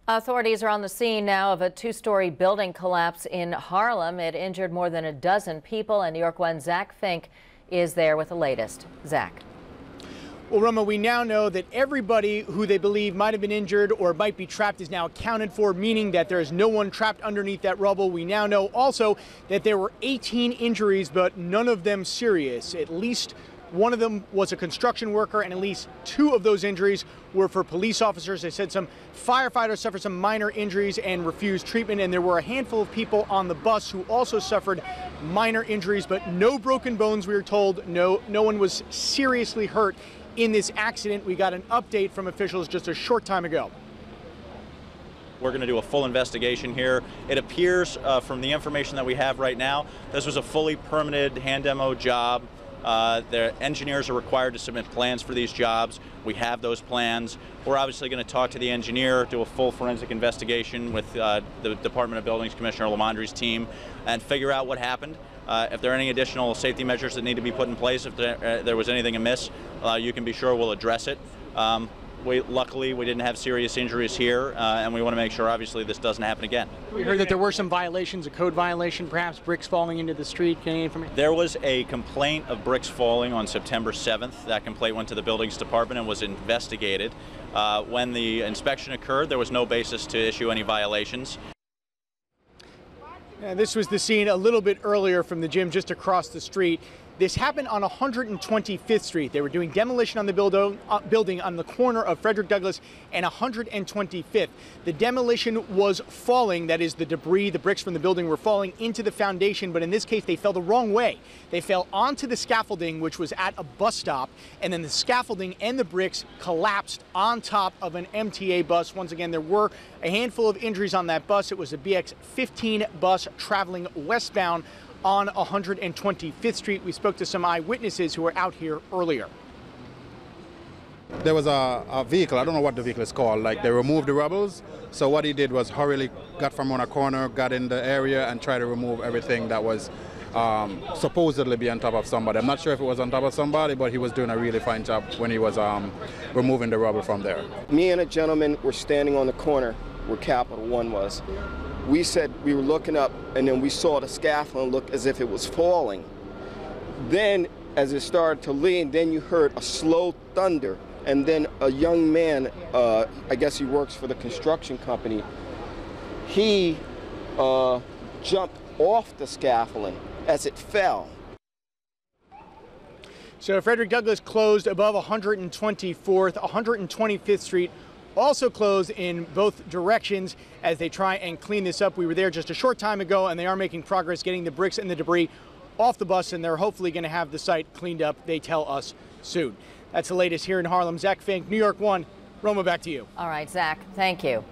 Authorities are on the scene now of a two-story building collapse in Harlem. It injured more than a dozen people, and New York 1's Zach Fink is there with the latest. Zach. Well, Roma, we now know that everybody who they believe might have been injured or might be trapped is now accounted for, meaning that there is no one trapped underneath that rubble. We now know also that there were 18 injuries, but none of them serious. At least one of them was a construction worker, and at least two of those injuries were for police officers. They said some firefighters suffered some minor injuries and refused treatment, and there were a handful of people on the bus who also suffered minor injuries, but no broken bones, we were told. No one was seriously hurt in this accident. We got an update from officials just a short time ago. We're going to do a full investigation here. It appears from the information that we have right now, this was a fully permitted hand demo job. The engineers are required to submit plans for these jobs. We have those plans. We're obviously going to talk to the engineer, do a full forensic investigation with the Department of Buildings Commissioner Lamondre's team, and figure out what happened. If there are any additional safety measures that need to be put in place, if there was anything amiss, you can be sure we'll address it. Luckily, we didn't have serious injuries here, and we want to make sure, obviously, this doesn't happen again. We heard that there were some violations, a code violation, perhaps bricks falling into the street. Any information? There was a complaint of bricks falling on September 7th. That complaint went to the Buildings Department and was investigated. When the inspection occurred, there was no basis to issue any violations. And this was the scene a little bit earlier from the gym just across the street. This happened on 125th Street. They were doing demolition on the building on the corner of Frederick Douglass and 125th. The demolition was falling, that is, the debris, the bricks from the building were falling into the foundation, but in this case they fell the wrong way. They fell onto the scaffolding, which was at a bus stop, and then the scaffolding and the bricks collapsed on top of an MTA bus. Once again, there were a handful of injuries on that bus. It was a BX15 bus traveling westbound on 125th Street. We spoke to some eyewitnesses who were out here earlier. There was a vehicle, I don't know what the vehicle is called, like they removed the rubbles. So what he did was hurriedly got from on a corner, got in the area and tried to remove everything that was supposedly be on top of somebody. I'm not sure if it was on top of somebody, but he was doing a really fine job when he was removing the rubble from there. Me and a gentleman were standing on the corner where Capital One was. We said we were looking up, and then we saw the scaffolding look as if it was falling. Then, as it started to lean, then you heard a slow thunder, and then a young man, I guess he works for the construction company, he jumped off the scaffolding as it fell. So Frederick Douglass closed above 124th, 125th Street also closed in both directions as they try and clean this up. We were there just a short time ago, and they are making progress getting the bricks and the debris off the bus, and they're hopefully going to have the site cleaned up, they tell us, soon. That's the latest here in Harlem. Zach Fink, New York 1. Roma, back to you. All right, Zach, thank you.